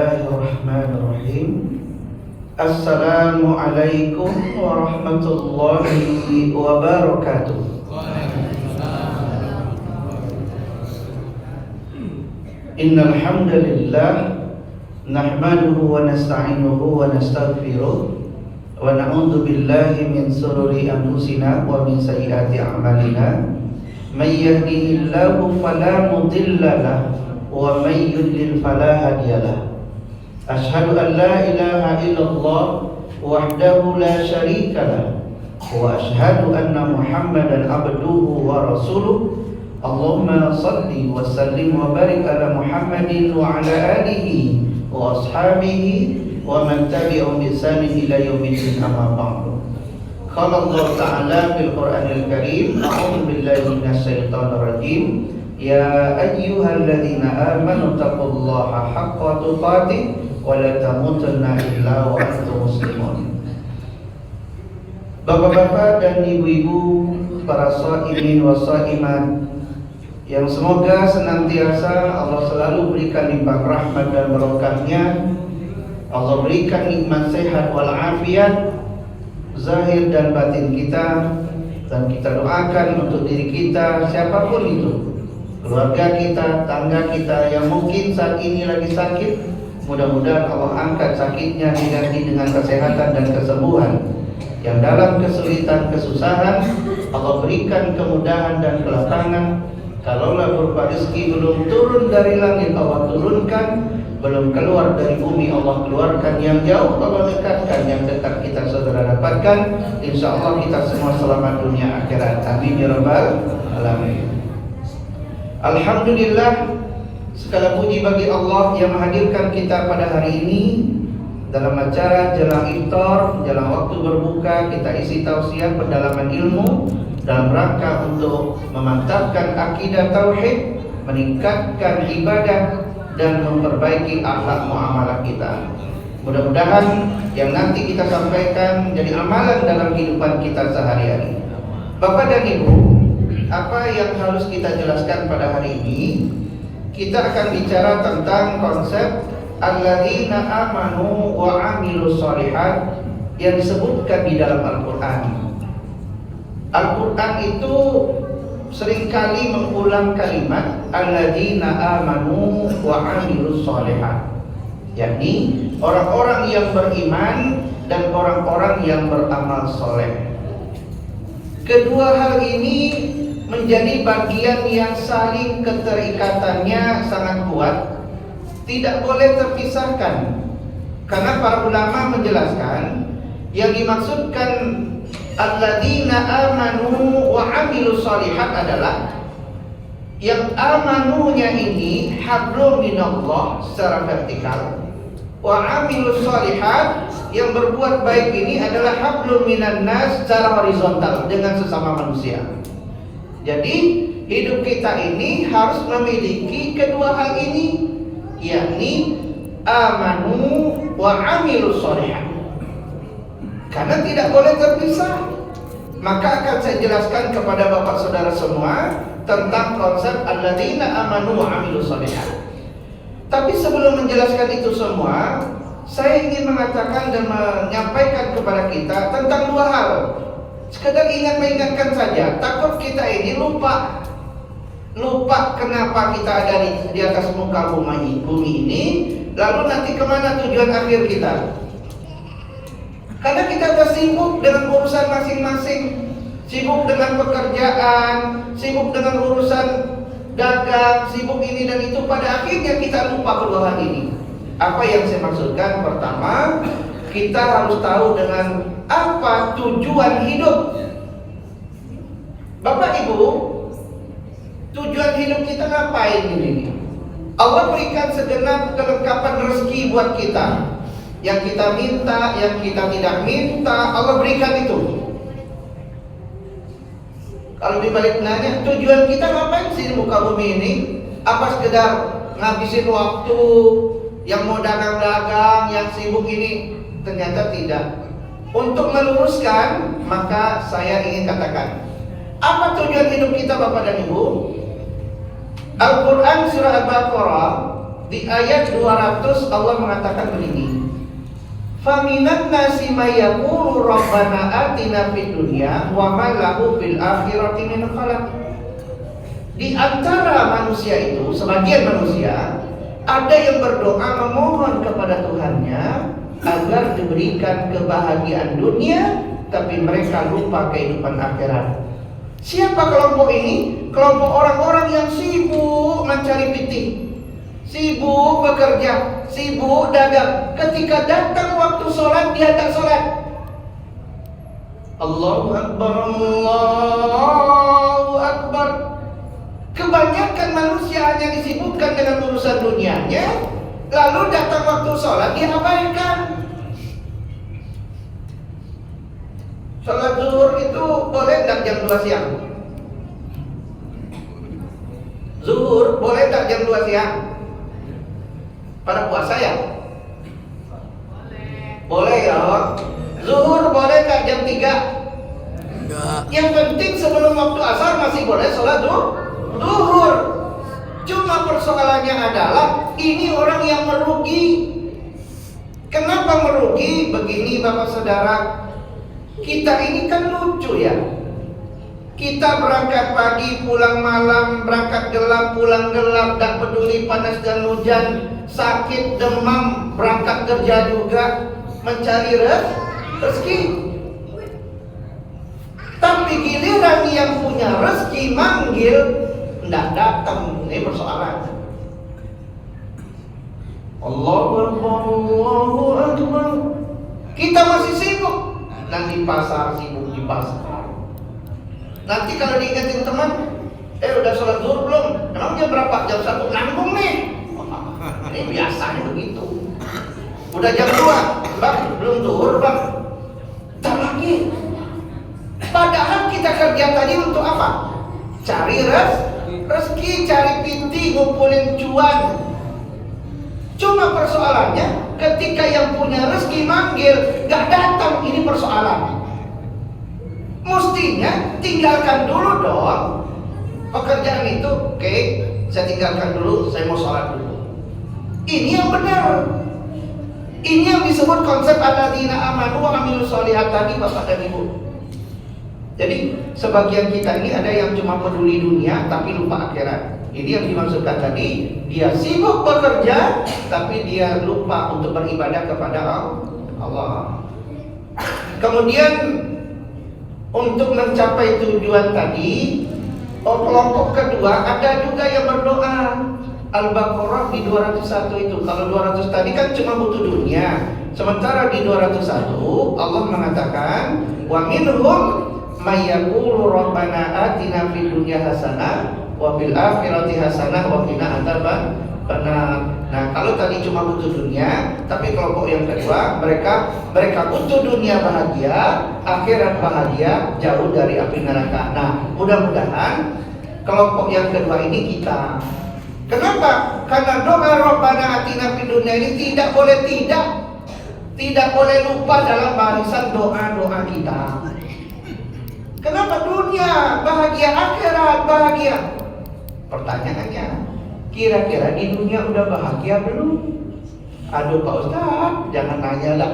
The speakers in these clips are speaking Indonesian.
Bismillahirrahmanirrahim. Assalamualaikum warahmatullahi wabarakatuh. Innal hamdalillah nahmaduhu wa nasta'inuhu wa nastaghfiruh wa na'udzu billahi min shururi anfusina wa min sayyiati a'malina. May yahdihillahu fala mudilla lahu wa may yudlil fala hadiya lahu. Asyhadu an la ilaha illallah wahdahu la syarika lahu wa asyhadu anna Muhammadan abduhu wa rasuluh. Allahumma salli wa sallim wa barik ala Muhammadin wa ala alihi wa ashabihi wa man tabi'ahum bi ihsanin ila yaumiddin, amma ba'du. Qala Allah Ta'ala fil Qur'anil Karim, a'udzu billahi minasyaitonir rajim. Ya ayyuhalladzina amanu taqullaha haqqa tuqatih wa la tamutunna illa wa antum muslimun. Bapak-bapak dan ibu-ibu, para shaimin wa shaimat yang semoga senantiasa Allah selalu berikan limpah rahmat dan barokahnya, Allah berikan nikmat sehat wal afiat zahir dan batin kita, dan kita doakan untuk diri kita siapapun itu, keluarga kita, tangga kita yang mungkin saat ini lagi sakit, mudah-mudahan Allah angkat sakitnya diganti dengan kesehatan dan kesembuhan. Yang dalam kesulitan, kesusahan, Allah berikan kemudahan dan kelapangan. Kalaulah berupa rezeki belum turun dari langit, Allah turunkan. Belum keluar dari bumi, Allah keluarkan. Yang jauh Allah dekatkan, yang dekat kita segera dapatkan. Insya Allah kita semua selamat dunia akhirat. Amin ya rabbal alamin. Alhamdulillah, segala puji bagi Allah yang menghadirkan kita pada hari ini dalam acara jelang iftar, jelang waktu berbuka. Kita isi tausiah pendalaman ilmu dalam rangka untuk memantapkan akidah tauhid, meningkatkan ibadah, dan memperbaiki akhlak muamalah kita. Mudah-mudahan yang nanti kita sampaikan menjadi amalan dalam kehidupan kita sehari-hari. Bapak dan Ibu, apa yang harus kita jelaskan pada hari ini? Kita akan bicara tentang konsep alladzina amanu wa amilus shalihat yang disebutkan di dalam Al-Qur'an. Al-Quran itu seringkali mengulang kalimat alladzina amanu wa amilus shalihat, yakni orang-orang yang beriman dan orang-orang yang beramal soleh. Kedua hal ini menjadi bagian yang saling keterikatannya sangat kuat, tidak boleh terpisahkan. Karena para ulama menjelaskan yang dimaksudkan alladzina amanu wa amilus shalihat adalah yang amanunya ini hablum minallah secara vertikal, wa amilus shalihat yang berbuat baik ini adalah hablum minan nas secara horizontal dengan sesama manusia. Jadi hidup kita ini harus memiliki kedua hal ini, yakni amanu wa amilus shalihat. Karena tidak boleh terpisah. Maka akan saya jelaskan kepada bapak saudara semua tentang konsep alladzina amanu wa amilus shalihat. Tapi sebelum menjelaskan itu semua, saya ingin mengatakan dan menyampaikan kepada kita tentang dua hal. Sekedar mengingatkan saja, takut kita ini lupa kenapa kita ada di atas muka bumi ini, lalu nanti kemana tujuan akhir kita. Karena kita sudah sibuk dengan urusan masing-masing, sibuk dengan pekerjaan, sibuk dengan urusan dagang, sibuk ini dan itu. Pada akhirnya kita lupa kedua hal ini. Apa yang saya maksudkan? Pertama, kita harus tahu dengan apa tujuan hidup. Bapak Ibu, tujuan hidup kita ngapain ini? Allah berikan segenap kelengkapan rezeki buat kita. Yang kita minta, yang kita tidak minta, Allah berikan itu. Kalau dibalik nanya, tujuan kita ngapain sih di muka bumi ini? Apa sekedar ngabisin waktu, yang mau dagang-dagang, yang sibuk ini? Ternyata tidak. Untuk meluruskan, maka saya ingin katakan, apa tujuan hidup kita Bapak dan Ibu? Al-Quran surah Al-Baqarah Di ayat 200 Allah mengatakan begini, Faminan nasi mayaqulu rabbana atina fid dunya wa ma lahu fil akhirati min khalaq. Di antara manusia itu, sebagian manusia ada yang berdoa memohon kepada Tuhannya agar diberikan kebahagiaan dunia, tapi mereka lupa kehidupan akhirat. Siapa kelompok ini? Kelompok orang-orang yang sibuk mencari pitik, sibuk bekerja, sibuk dagang. Ketika datang waktu sholat, dia tak sholat. Allahu Akbar, Allahu Akbar. Kebanyakan manusia hanya disibukkan dengan urusan dunianya, lalu datang waktu sholat dia abaikan. Sholat zuhur itu boleh tak jam 2 siang? Zuhur boleh tak jam 2 siang? Pada puasa ya? Boleh ya. Zuhur boleh tak jam 3? Enggak. Yang penting sebelum waktu asar masih boleh sholat zuhur. Cuma persoalannya adalah ini orang yang merugi. Kenapa merugi? Begini Bapak Saudara, kita ini kan lucu ya. Kita berangkat pagi, pulang malam, berangkat gelap, pulang gelap, tak peduli panas dan hujan, sakit, demam, berangkat kerja juga, mencari rezeki. Tapi giliran yang punya rezeki manggil, tidak datang. Ini persoalan. Allahu Akbar, Allahu Akbar. Kita masih sibuk. Nanti pasar, sibuk di pasar. Nanti kalau diingetin teman, udah sholat zuhur belum? Emang jam berapa? Jam 1, nanggung nih. Ini biasanya begitu. Udah jam 2, Bang, belum zuhur Bang. Tak lagi. Padahal kita kerja tadi untuk apa? Cari rezeki, cari pinti, ngumpulin cuan. Cuma persoalannya ketika yang punya rezeki manggil gak datang, ini persoalan. Mestinya tinggalkan dulu dong pekerjaan itu. Oke, saya tinggalkan dulu, saya mau sholat dulu. Ini yang benar. Ini yang disebut konsep alladzina amanu wa amilus sholihat tadi Bapak dan Ibu. Jadi sebagian kita ini ada yang cuma peduli dunia tapi lupa akhirat. Ini yang dimaksudkan tadi, dia sibuk bekerja tapi dia lupa untuk beribadah kepada Allah. Kemudian untuk mencapai tujuan tadi, kelompok kedua ada juga yang berdoa. Al-Baqarah di 201 itu. Kalau 200 tadi kan cuma butuh dunia. Sementara di 201 Allah mengatakan, wa minhum may yaqulu rabbana atina fid dunya hasanah wa fil akhirati hasanah wa qina adzaban benar. Nah, kalau tadi cuma butuh dunia, tapi kelompok yang kedua mereka butuh dunia bahagia, akhirat bahagia, jauh dari api neraka. Nah, mudah-mudahan kelompok yang kedua ini kita. Kenapa? Karena doa Rabbana atina fid dunya ini tidak boleh lupa dalam barisan doa-doa kita. Kenapa dunia bahagia, akhirat bahagia? Pertanyaannya, kira-kira di dunia udah bahagia belum? Aduh Pak Ustaz, jangan nanya lah.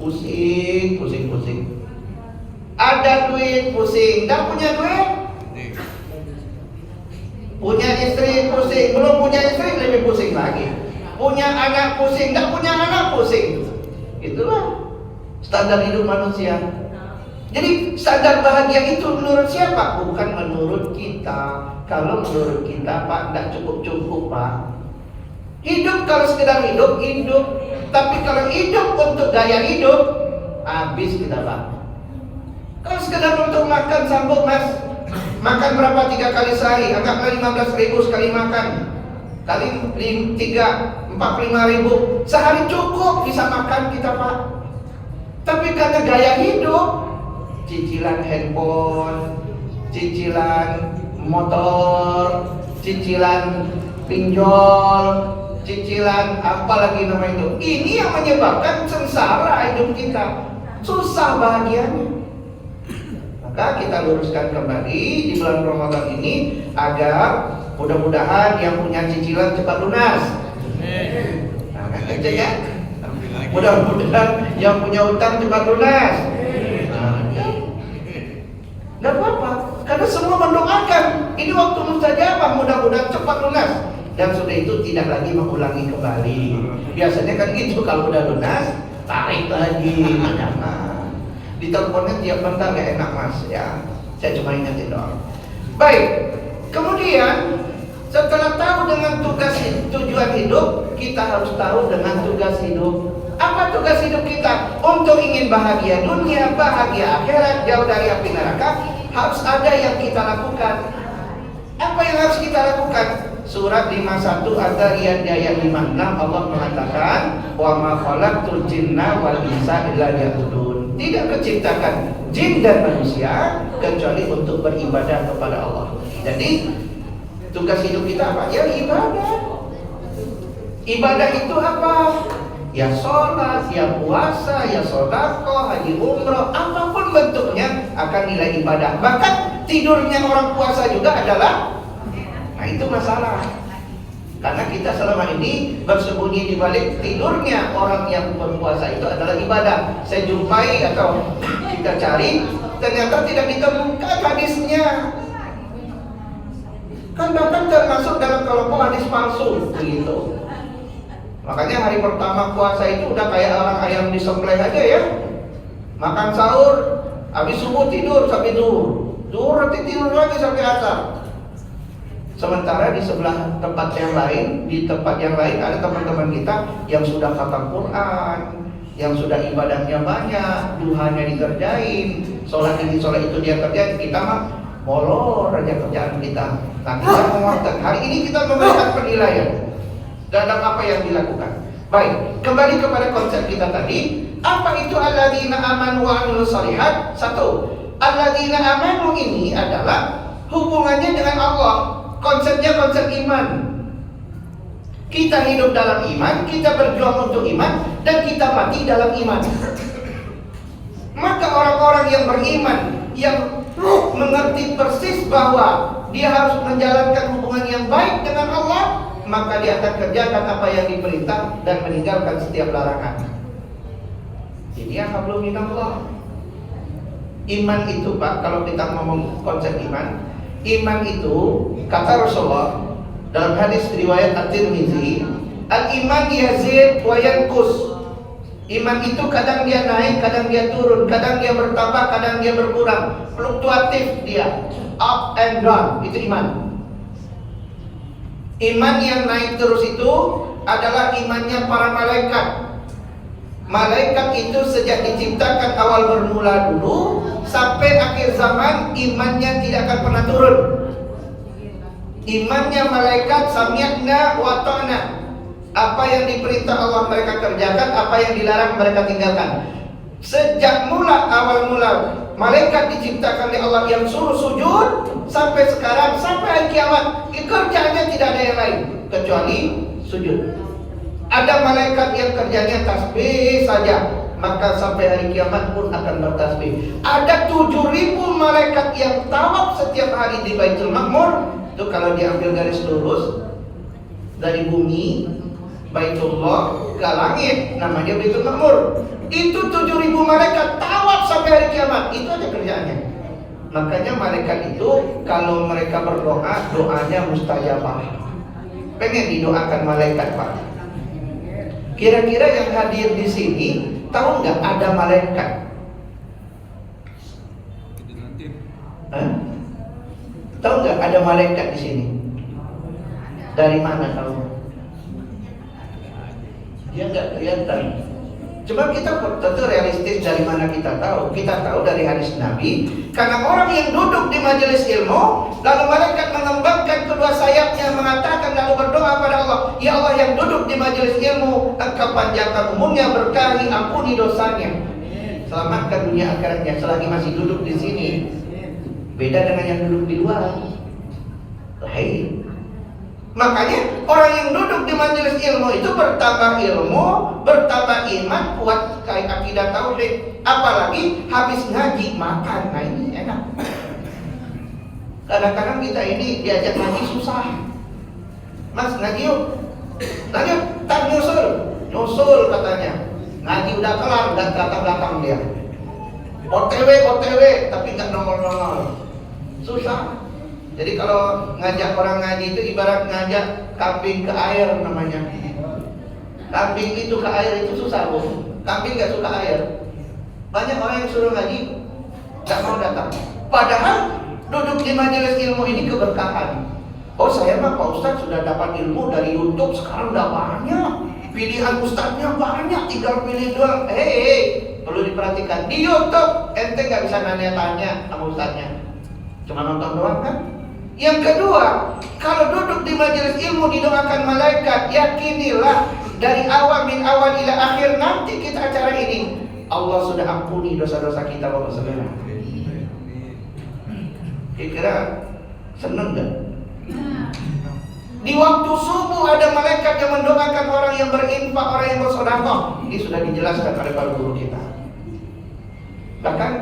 Pusing. Ada duit pusing, tak punya duit? Punya istri pusing, belum punya istri lebih pusing lagi. Punya anak pusing, tak punya anak pusing. Itulah standar hidup manusia. Jadi standar bahagia itu menurut siapa? Bukan menurut kita. Kalau menurut kita Pak, tidak cukup Pak. Hidup kalau sekedar hidup. Tapi kalau hidup untuk gaya hidup, habis kita Pak. Kalau sekedar untuk makan sambung Mas, makan berapa 3 kali sehari? Anggaplah 15.000 sekali makan. Kali 3, 45.000 sehari cukup bisa makan kita Pak. Tapi karena gaya hidup, cicilan handphone, cicilan motor, cicilan pinjol, cicilan apa lagi nama itu. Ini yang menyebabkan sengsara hidup kita, susah bahagianya. Maka kita luruskan kembali di bulan Ramadan ini agar mudah-mudahan yang punya cicilan cepat lunas. Gitu ya. Mudah-mudahan yang punya utang cepat lunas. Nggak apa-apa, karena semua mendoakan ini waktu mustajabah, mudah-mudahan cepat lunas. Dan sudah itu tidak lagi mengulangi kembali. Biasanya kan gitu, kalau udah lunas tarik lagi. Jangan. Diteleponnya tiap bentar, gak enak mas ya. Saya cuma ingetin doang. Baik, kemudian setelah tahu dengan tugas tujuan hidup, kita harus tahu dengan tugas hidup. Apa tugas hidup kita? Untuk ingin bahagia dunia, bahagia akhirat, jauh dari api neraka, harus ada yang kita lakukan. Apa yang harus kita lakukan? Surat 51 Ad-Dariyat ayat 56 Allah mengatakan, "Wa ma khalaqtul jinna wal insa illa liya'budun." Tidak keciptakan jin dan manusia kecuali untuk beribadah kepada Allah. Jadi tugas hidup kita apa? Ya ibadah. Ibadah itu apa? Ya sholat, ya puasa, ya sedekah, haji umroh, apapun bentuknya akan nilai ibadah. Bahkan tidurnya orang puasa juga adalah, nah itu masalah. Karena kita selama ini bersembunyi di balik tidurnya orang yang berpuasa itu adalah ibadah. Saya jumpai atau kita cari, ternyata tidak ditemukan hadisnya. Kan datang termasuk dalam kelompok hadis palsu begitu. Makanya hari pertama puasa itu udah kayak orang ayam disembelih aja ya. Makan sahur, habis subuh tidur sampai zuhur. Zuhur nanti tidur lagi sampai asar. Sementara di sebelah tempat yang lain, di tempat yang lain ada teman-teman kita yang sudah khatam Quran, yang sudah ibadahnya banyak, duhanya dikerjain, sholat ini sholat itu dia kerjain. Kita mah molor aja kerjaan kita. Nah kita menguatkan. Hari ini kita memberikan penilaian dalam apa yang dilakukan. Baik, kembali kepada konsep kita tadi. Apa itu alladzina amanu wa amilus shalihat? Satu, alladzina amanu ini adalah hubungannya dengan Allah. Konsepnya konsep iman. Kita hidup dalam iman, kita berjuang untuk iman, dan kita mati dalam iman. Maka orang-orang yang beriman, yang mengerti persis bahwa dia harus menjalankan hubungan yang baik dengan Allah, maka dia akan kerjakan apa yang diperintah dan meninggalkan setiap larangan. Ini yang hablum minallah. Iman itu Pak, kalau kita ngomong konsep iman, iman itu kata Rasulullah dalam hadis riwayat At-Tirmizi, al-iman yazid wa yanqus. Iman itu kadang dia naik, kadang dia turun, kadang dia bertambah, kadang dia berkurang, fluktuatif dia, up and down. Itu iman. Iman yang naik terus itu adalah imannya para malaikat. Malaikat itu sejak diciptakan awal bermula dulu sampai akhir zaman imannya tidak akan pernah turun. Imannya malaikat sami'na wa ta'na. Apa yang diperintah Allah mereka kerjakan, apa yang dilarang mereka tinggalkan. Sejak awal mula malaikat diciptakan oleh Allah yang suruh sujud sampai sekarang, sampai hari kiamat, kerjanya tidak ada yang lain kecuali sujud. Ada malaikat yang kerjanya tasbih saja, maka sampai hari kiamat pun akan bertasbih. Ada 7.000 malaikat yang tawaf setiap hari di Baitul Ma'mur. Itu kalau diambil garis lurus dari bumi Baitullah ke langit, namanya Baitul Ma'mur. Itu 7.000 malaikat tawaf sampai hari kiamat. Itu aja kerjaannya. Makanya malaikat itu kalau mereka berdoa, doanya mustajabah. Pengen didoakan malaikat Pak. Kira-kira yang hadir di sini tahu nggak ada malaikat? Tahu nggak ada malaikat di sini? Dari mana tahu? Dia nggak kelihatan. Cuma kita tentu realistis, dari mana kita tahu? Kita tahu dari hadis Nabi. Karena orang yang duduk di majelis ilmu, lalu malaikat mengembangkan kedua sayapnya, mengatakan lalu berdoa pada Allah, ya Allah yang duduk di majelis ilmu, Engkau panjangkan umurnya, berkahi, ampuni dosanya, selamatkan dunia akhiratnya selagi masih duduk di sini. Beda dengan yang duduk di luar. Lain. Makanya orang yang duduk di majelis ilmu itu bertambah ilmu, bertambah iman, kuat kayak akidah tauhid. Apalagi habis ngaji makan, nah ini enak. Kadang-kadang kita ini diajak ngaji susah. Mas ngaji yuk, lanjut, tak nyusul. nyusul katanya. Ngaji udah kelar, dan datang dia. OTW, tapi nggak nongol. Susah. Jadi kalau ngajak orang ngaji itu ibarat ngajak kambing ke air namanya. Kambing itu ke air itu susah, Bu. Kambing nggak suka air. Banyak orang yang suruh ngaji nggak mau datang. Padahal duduk di majelis ilmu ini keberkahan. Oh, saya mah Pak Ustadz sudah dapat ilmu dari YouTube, sekarang udah banyak. Pilihan ustadznya banyak, tinggal pilih doang. Perlu diperhatikan. Di YouTube ente nggak bisa nanya-tanya sama ustadznya, cuma nonton doang kan. Yang kedua, kalau duduk di majelis ilmu didoakan malaikat, yakinilah dari awal min awal ila akhir nanti kita acara ini Allah sudah ampuni dosa-dosa kita, Bapak Saudara. Kira-kira seneng gak? Di waktu subuh ada malaikat yang mendoakan orang yang berinfak, orang yang bersedekah. Ini sudah dijelaskan oleh para guru kita. Bahkan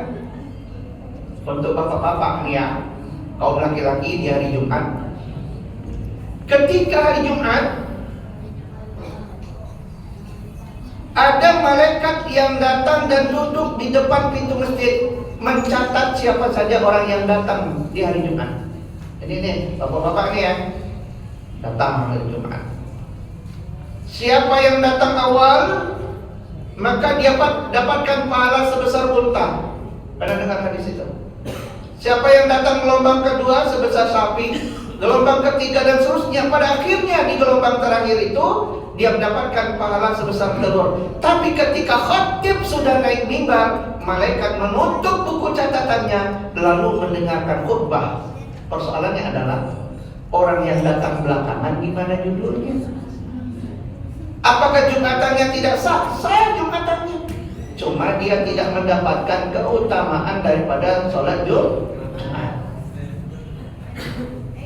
untuk bapak-bapak nih ya, kaum laki-laki di hari Jumat, ketika hari Jumat ada malaikat yang datang dan duduk di depan pintu masjid mencatat siapa saja orang yang datang di hari Jumat. Jadi nih bapak-bapak nih ya, datang hari Jumat. Siapa yang datang awal maka dia dapatkan pahala sebesar unta. Pernah dengar hadis itu? Siapa yang datang gelombang kedua sebesar sapi, gelombang ketiga dan seterusnya. Pada akhirnya di gelombang terakhir itu dia mendapatkan pahala sebesar telur. Tapi ketika khatib sudah naik mimbar, malaikat menutup buku catatannya lalu mendengarkan khutbah. Persoalannya adalah orang yang datang belakangan gimana judulnya? Apakah jumatannya tidak sah? Sah jumatannya. Cuma dia tidak mendapatkan keutamaan daripada sholat Jumat.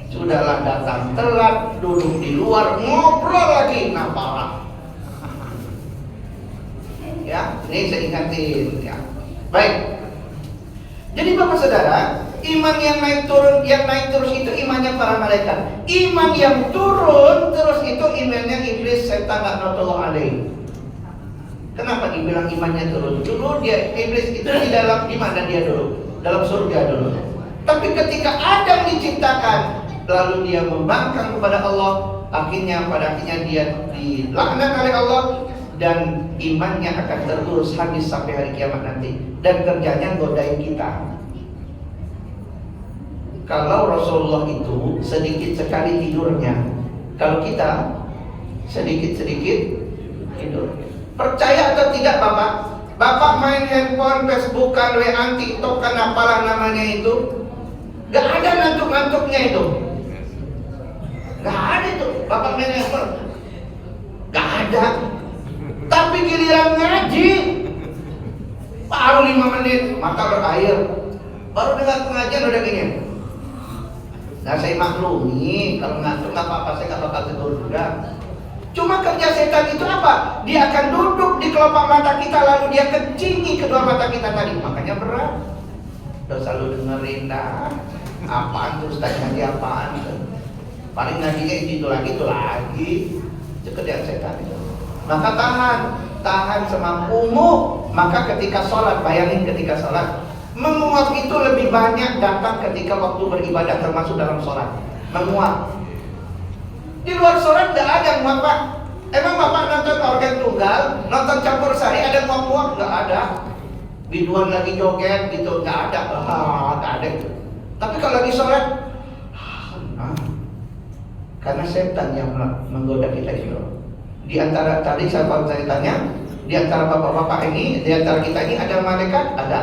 Sudahlah datang telat, duduk di luar, ngobrol lagi, parah. Ya, ini saya ingatin ya. Baik. Jadi Bapak Saudara, iman yang naik terus itu imannya para malaikat. Iman yang turun terus itu imannya iblis, setan, laknatullah alaih. Kenapa dibilang imannya turun? Dulu dia iblis itu di mana dia dulu? Dalam surga dulu. Tapi ketika Adam diciptakan, lalu dia membangkang kepada Allah, pada akhirnya dia dilaknat oleh Allah dan imannya akan terurus habis sampai hari kiamat nanti. Dan kerjanya godain kita. Kalau Rasulullah itu sedikit sekali tidurnya, kalau kita sedikit-sedikit tidur. Percaya atau tidak Bapak? Bapak main handphone, Facebookan, WA, TikTokan, apalah namanya itu, gak ada ngantuk-ngantuknya itu. Gak ada itu. Bapak main handphone, gak ada. Tapi giliran ngaji, baru 5 menit mata berair, baru dengar pengajian udah gini. Nah saya maklumi kalau ngantuk gak apa-apa, saya gak bakal tegur juga. Cuma kerja setan itu apa? Dia akan duduk di kelopak mata kita lalu dia kencingi kedua mata kita tadi. Makanya berat. Udah selalu dengerin dah. Apaan terus tanya dia apaan? Paling ngajinya itu lagi. Itu kerjaan setan itu. Maka tahan semampumu. Maka ketika sholat, bayangin ketika sholat, menguap itu lebih banyak datang ketika waktu beribadah termasuk dalam sholat. Menguap. Di luar sholat tidak ada muap Pak. Emang Bapak nonton organ tunggal, nonton campur sari ada muap-muap? Nggak ada. Biduan lagi joget gitu, nggak ada. Nggak ada itu. Tapi kalau lagi sholat, karena setan yang menggoda kita itu. Di antara tadi saya tanya, di antara bapak-bapak ini, di antara kita ini ada malaikat? Ada.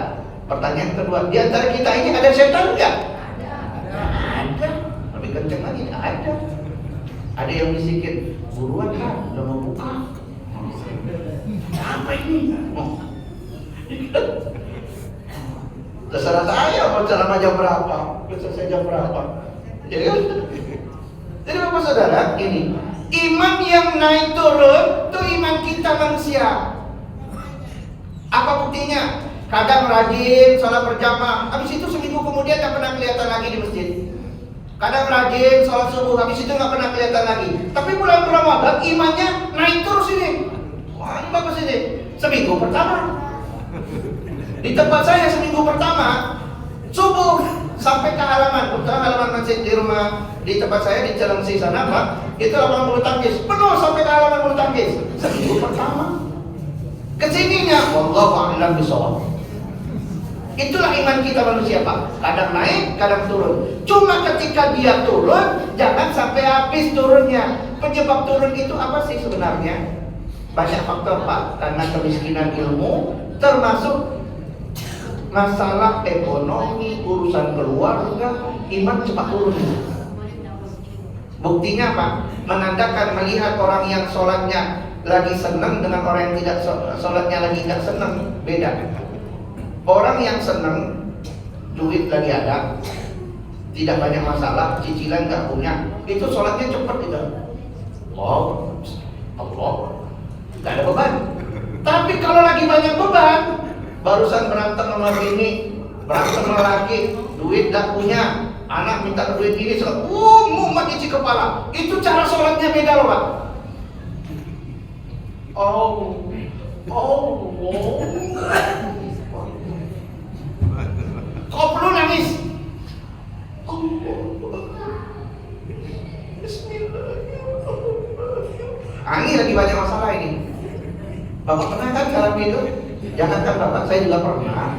Pertanyaan kedua, di antara kita ini ada setan nggak? Ada. Lebih kenceng lagi, ada. Ada yang bisikin, buruan kan, udah mau buka. Apa ini? Terserah saya mau ceramah jam berapa, selesai jam berapa. Jadi Bapak Saudara, ini iman yang naik turun itu iman kita manusia. Apa buktinya? Kadang rajin sholat berjamaah, habis itu seminggu kemudian tak pernah kelihatan lagi di masjid. Kadang rajin sholat subuh, habis itu nggak pernah kelihatan lagi. Tapi bulan Ramadan imannya naik terus ini. Ini bagus ini. Seminggu pertama. Di tempat saya seminggu pertama subuh sampai ke halaman, kebetulan halaman masjid di rumah di tempat saya di Cilengsi sana Pak, itu lapangan bulu tangkis penuh sampai ke halaman bulu tangkis seminggu pertama. Kesininya, wallahu a'lam bishawab. Itulah iman kita manusia Pak. Kadang naik, kadang turun. Cuma ketika dia turun, jangan sampai habis turunnya. Penyebab turun itu apa sih sebenarnya? Banyak faktor Pak. Karena kemiskinan ilmu, termasuk masalah ekonomi, urusan keluarga, iman cepat turun. Buktinya Pak, menandakan melihat orang yang sholatnya lagi senang dengan orang yang tidak sholatnya lagi tidak senang, beda. Orang yang senang, duit lagi ada, tidak banyak masalah, cicilan nggak punya, itu sholatnya cepat gitu. Allah, nggak ada beban. Tapi kalau lagi banyak beban, barusan berantem sama bini, berantem sama laki, duit nggak punya, anak minta duit ini, mumet isi kepala. Itu cara sholatnya beda loh Pak. Kau perlu nangis. Ini lagi banyak masalah ini. Bapak pernah kan dalam hidup? Jangankan Bapak, saya juga pernah.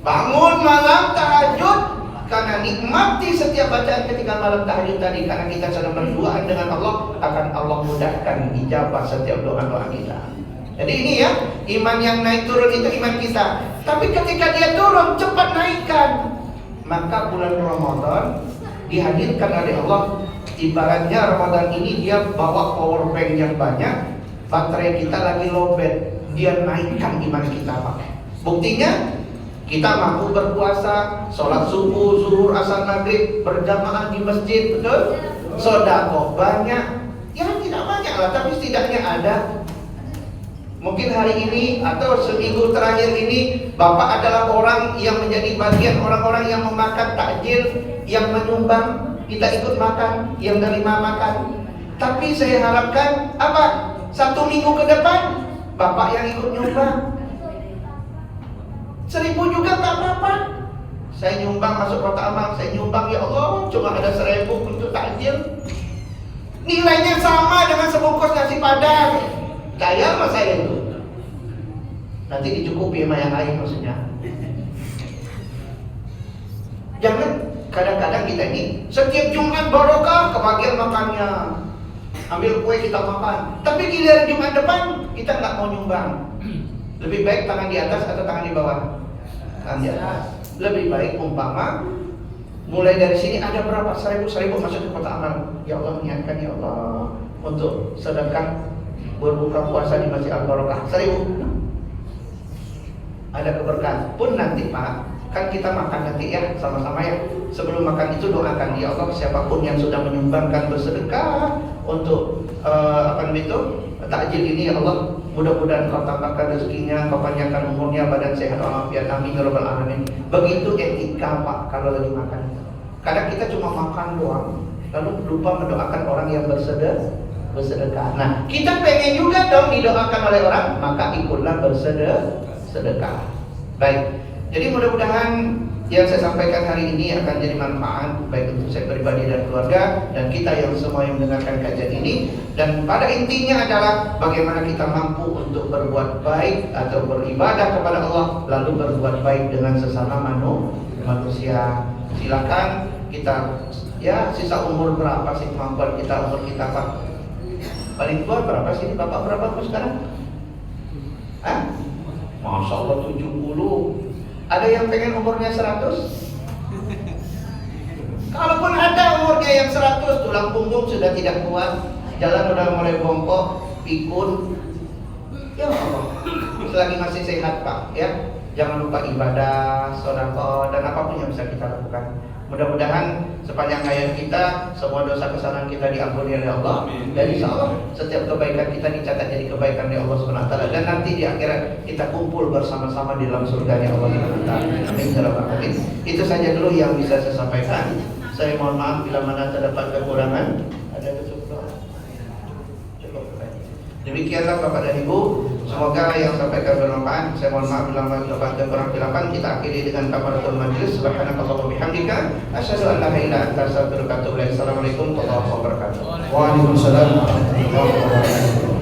Bangun malam tahajud karena nikmati setiap bacaan ketika malam tahajud tadi, karena kita sedang berduaan dengan Allah, akan Allah mudahkan ijabah setiap doa-doa kita. Jadi ini ya, iman yang naik turun itu iman kita. Tapi ketika dia turun, cepat naikkan. Maka bulan Ramadan dihadirkan oleh Allah. Ibaratnya Ramadan ini dia bawa power bank yang banyak. Baterai kita lagi lowbat, dia naikkan iman kita Pak. Buktinya kita mampu berpuasa, sholat subuh, zuhur, asar, maghrib, berjamaah di masjid, betul? Sedekah banyak, ya tidak banyak lah, tapi setidaknya ada. Mungkin hari ini atau seminggu terakhir ini Bapak adalah orang yang menjadi bagian orang-orang yang memakan takjil, yang menyumbang, kita ikut makan, yang nerima makan. Tapi saya harapkan apa? 1 minggu ke depan Bapak yang ikut nyumbang 1.000 juga tak apa-apa. Saya nyumbang masuk Kota Amal, saya nyumbang ya Allah, cuma ada 1.000 untuk takjil. Nilainya sama dengan sebungkus nasi padang. Kaya sama saya itu. Nanti dicukupi sama yang lain maksudnya. Jangan kadang-kadang kita ini setiap Jumat barokah kebagian makannya, ambil kue kita makan. Tapi giliran Jumat depan kita nggak mau nyumbang. Lebih baik tangan di atas atau tangan di bawah? Tangan di atas. Lebih baik umpama mulai dari sini ada berapa 1.000 masuk ke Kota Amal. Ya Allah, niatkan ya Allah untuk sedekah berbuka puasa di Masjid Al-Barokah 1.000. Ada keberkahan pun nanti Pak, kan kita makan nanti ya sama-sama ya. Sebelum makan itu doakan ya Allah, siapapun yang sudah menyumbangkan bersedekah untuk takjil ini ya Allah, mudah-mudahan Kau tambahkan rezekinya, Kau panjangkan umurnya, badan sehat walafiat, amin ya rabbal alamin. Begitu etika Pak kalau lagi makan. Kadang kita cuma makan doang, lalu lupa mendoakan orang yang bersedekah. Nah, kita pengen juga dong didoakan oleh orang, maka ikutlah bersedekah. Baik. Jadi mudah-mudahan yang saya sampaikan hari ini akan jadi manfaat baik untuk saya pribadi dan keluarga dan kita yang semua yang mendengarkan kajian ini. Dan pada intinya adalah bagaimana kita mampu untuk berbuat baik atau beribadah kepada Allah, lalu berbuat baik dengan sesama manusia. Silakan kita ya, sisa umur berapa sih kemampuan kita, umur kita Pak? Paling tua berapa sih? Bapak berapa sekarang? Masya Allah 70. Ada yang pengen umurnya 100? Kalaupun ada umurnya yang 100, tulang punggung sudah tidak kuat, jalan udah mulai bongkok, pikun. Ya Allah, selagi masih sehat Pak ya, jangan lupa ibadah, sedekah dan apapun yang bisa kita lakukan. Mudah-mudahan sepanjang hayat kita semua dosa kesalahan kita diampuni oleh Allah. Dan insya Allah setiap kebaikan kita dicatat jadi kebaikan dari Allah SWT. Dan nanti di akhirat kita kumpul bersama-sama di dalam surganya Allah SWT. Amin. Itu saja dulu yang bisa saya sampaikan. Saya mohon maaf bila mana terdapat kekurangan. Ada cukup. Demikianlah Bapak dan Ibu, semoga yang sampaikan bermanfaat. Saya mohon maaf bila ada kurang khilafan. Kita akhiri dengan kafaratul majlis. Subhanakallahumma bihamdika asyhadu an la ilaha illa anta astaghfiruka wa atubu ilaik. Assalamualaikum warahmatullahi wabarakatuh. Waalaikumsalam warahmatullahi wabarakatuh.